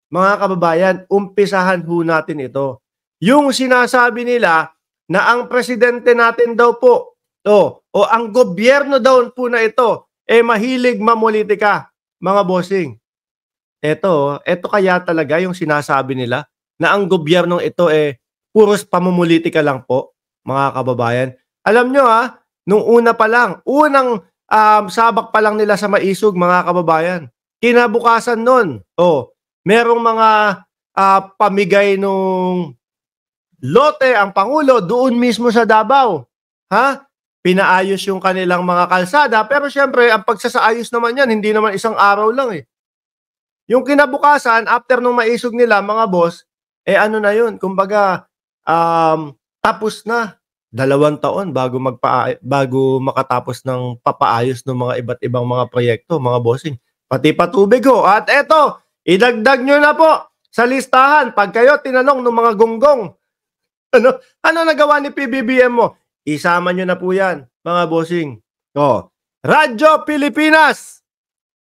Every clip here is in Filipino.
mga kababayan, umpisahan ho natin ito. Yung sinasabi nila na ang presidente natin daw po, o ang gobyerno daw po na ito, mahilig mamulitika, mga bossing. Ito kaya talaga yung sinasabi nila na ang gobyernong ito puros pamumulitika lang po, mga kababayan. Alam nyo nung una pa lang, unang sabak pa lang nila sa maisog, mga kababayan. Kinabukasan nun, merong mga pamigay nung lote ang Pangulo doon mismo sa Davao. Pinaayos yung kanilang mga kalsada, pero syempre, ang pagsasaayos naman yan, hindi naman isang araw lang Yung kinabukasan, after nung maisog nila, mga boss, ano na yun, kumbaga, tapos na. 2 taon bago makatapos ng papaayos ng mga iba't ibang mga proyekto, mga bossing. Pati patubig ho. At eto, idagdag nyo na po sa listahan. Pag kayo tinanong ng mga gonggong, ano nagawa ni PBBM mo? Isama nyo na po yan, mga bossing. Radyo Pilipinas.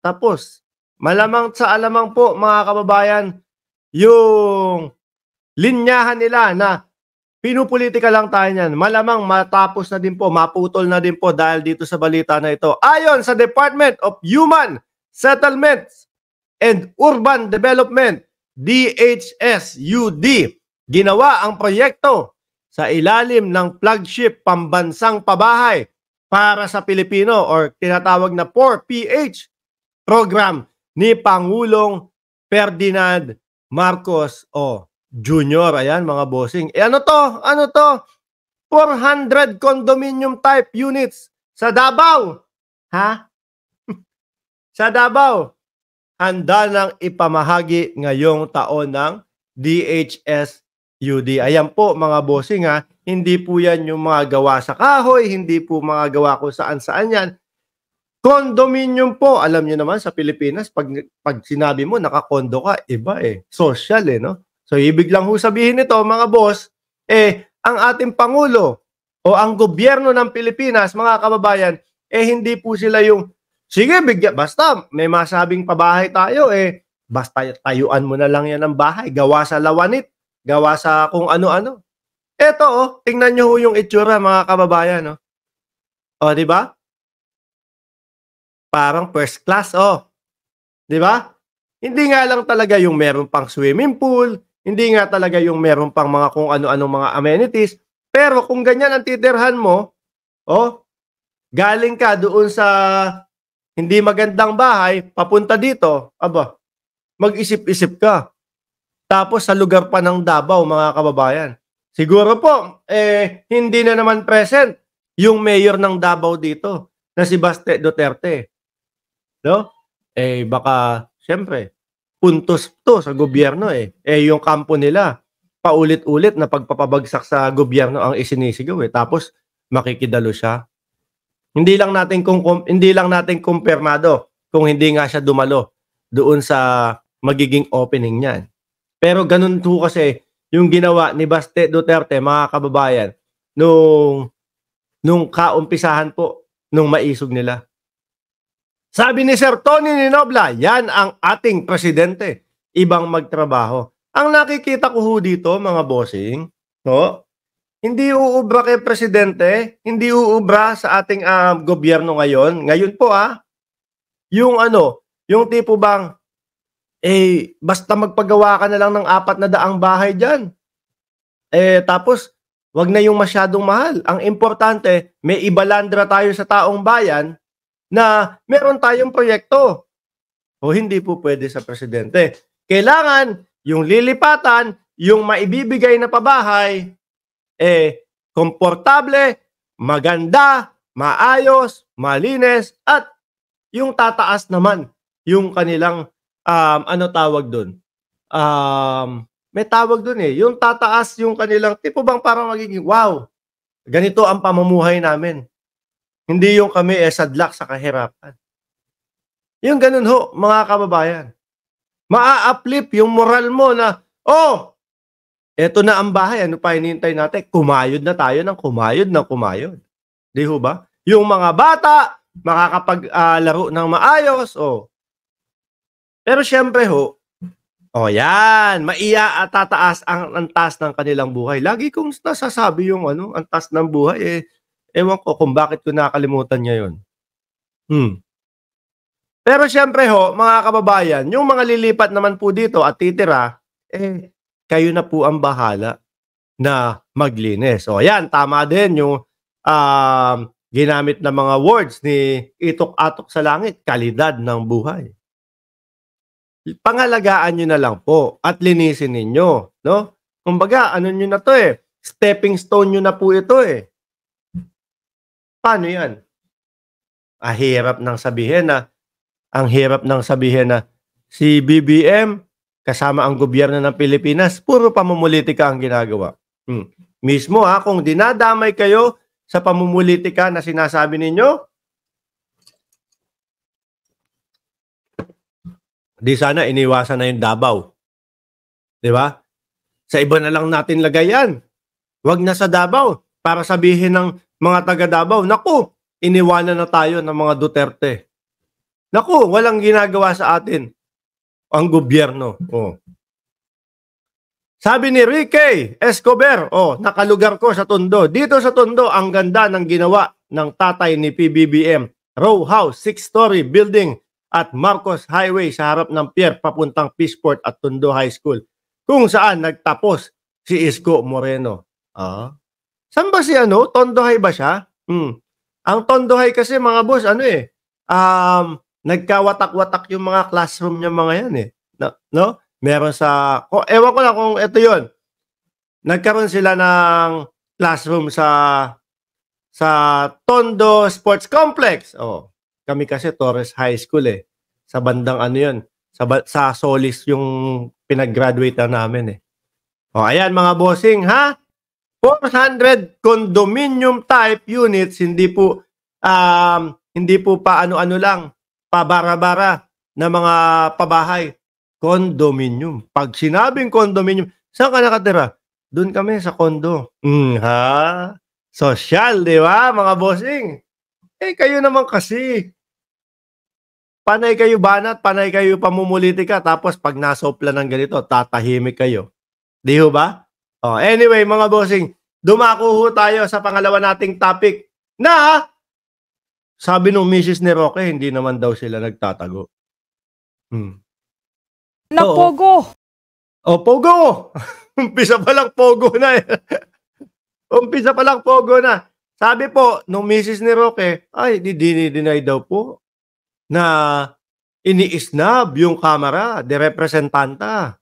Tapos, malamang sa alamang po, mga kababayan, yung linyahan nila na pinupolitika lang tayo niyan, malamang matapos na din po, maputol na din po dahil dito sa balita na ito. Ayon sa Department of Human Settlements and Urban Development, DHSUD, ginawa ang proyekto sa ilalim ng flagship pambansang pabahay para sa Pilipino or tinatawag na 4PH program ni Pangulong Ferdinand Marcos Jr. Ayan, mga bossing. Ano to? 400 condominium type units sa Davao. Sa Davao. Handa nang ipamahagi ngayong taon ng DHSUD. Ayan po, mga bossing Hindi po yan yung mga gawa sa kahoy, hindi po mga gawa kung saan-saan yan. Condominium po, alam niyo naman sa Pilipinas, pag sinabi mo nakakondo ka, iba social no? So ibig lang ho sabihin nito, mga boss, ang ating Pangulo o ang gobyerno ng Pilipinas, mga kababayan, hindi po sila yung, sige, basta may masabing pabahay tayo, basta tayuan mo na lang yan ng bahay, gawa sa lawanit, gawa sa kung ano-ano. Eto tingnan nyo ho yung itsura, mga kababayan, di ba? Parang first class, di ba? Hindi nga lang talaga yung meron pang swimming pool, hindi nga talaga yung meron pang mga kung ano-ano mga amenities, pero kung ganyan ang titirhan mo, galing ka doon sa hindi magandang bahay, papunta dito, mag-isip-isip ka. Tapos sa lugar pa ng Davao, mga kababayan. Siguro po, hindi na naman present yung mayor ng Davao dito, na si Baste Duterte. No? Baka, syempre, puntos to sa gobyerno yung kampo nila, paulit-ulit na pagpapabagsak sa gobyerno ang isinisigaw Tapos, makikidalo siya. Hindi lang natin kumpirmado kung hindi nga siya dumalo doon sa magiging opening niyan. Pero ganun to kasi yung ginawa ni Baste Duterte, mga kababayan, nung kaumpisahan po, nung maisog nila. Sabi ni Sir Tony Ninobla, yan ang ating presidente. Ibang magtrabaho. Ang nakikita ko ho dito, mga bossing, hindi uubra kay presidente, hindi uubra sa ating gobyerno ngayon. Ngayon po yung yung tipo bang, basta magpagawa ka na lang ng 400 bahay dyan. Tapos, wag na yung masyadong mahal. Ang importante, may ibalandra tayo sa taong bayan na meron tayong proyekto. Hindi po pwede sa presidente. Kailangan yung lilipatan, yung maibibigay na pabahay, komportable, maganda, maayos, malinis, at yung tataas naman yung kanilang, tawag doon? May tawag doon yung tataas yung kanilang, tipo bang parang magiging, wow, ganito ang pamumuhay namin. Hindi yung kami sadlak sa kahirapan. Yung ganun ho, mga kababayan. Maa-uplift yung moral mo na, eto na ang bahay, ano pa hinihintay natin? Kumayod na tayo ng kumayod. Di ho ba? Yung mga bata, makakapaglaro ng maayos, Pero syempre ho, O yan, tataas ang taas ng kanilang buhay. Lagi kong nasasabi yung ano, ang taas ng buhay, eh, ewan ko kung bakit ko nakalimutan ngayon. Pero siyempre ho, mga kababayan, yung mga lilipat naman po dito at titira, eh, kayo na po ang bahala na maglinis. O yan, tama din yung ginamit na mga words ni Itok-Atok sa Langit, kalidad ng buhay. Pangalagaan nyo na lang po at linisin ninyo, no? Kumbaga, ano nyo na to eh, stepping stone nyo na po ito eh. Paano yan? Ang hirap nang sabihin na si BBM kasama ang gobyerno ng Pilipinas, puro pamumulitika ang ginagawa. Mismo kung dinadamay kayo sa pamumulitika na sinasabi ninyo, di sana iniwasan na yung Davao. Di ba? Sa iba na lang natin lagay yan. Huwag na sa Davao para sabihin ng mga taga Davao, naku, iniwanan na tayo ng mga Duterte. Naku, walang ginagawa sa atin ang gobyerno. Sabi ni Ricky Escobar, nakalugar ko sa Tondo. Dito sa Tondo, ang ganda ng ginawa ng tatay ni PBBM. Row house, 6-story building at Marcos Highway sa harap ng pier papuntang Peaceport at Tondo High School, kung saan nagtapos si Isko Moreno. Saan ba si Tondo High ba siya? Ang Tondo High kasi mga boss, nagkawatak-watak yung mga classroom niya mga yan eh. No? Meron sa, ewan ko lang kung ito yun. Nagkaroon sila ng classroom sa Tondo Sports Complex. Kami kasi Torres High School eh. Sa bandang yun. Sa Solis yung pinag-graduate na namin eh. Ayan mga bossing 400 condominium type units, hindi po pa ano-ano lang, pabara-bara na mga pabahay. Condominium. Pag sinabing condominium, saan ka nakatira? Doon kami sa condo. Social, di ba mga bossing? Kayo naman kasi. Panay kayo banat, panay kayo pamumulitika, tapos pag nasopla ng ganito, tatahimik kayo. Di ho ba? Anyway, mga bossing, dumako ho tayo sa pangalawa nating topic na sabi nung Mrs. ni Roque, hindi naman daw sila nagtatago. Pogo! Pogo! Umpisa pa lang Pogo na eh. Umpisa pa lang Pogo na. Sabi po, nung Mrs. ni Roque, ay, dinay daw po na ini-snub yung kamera de representante.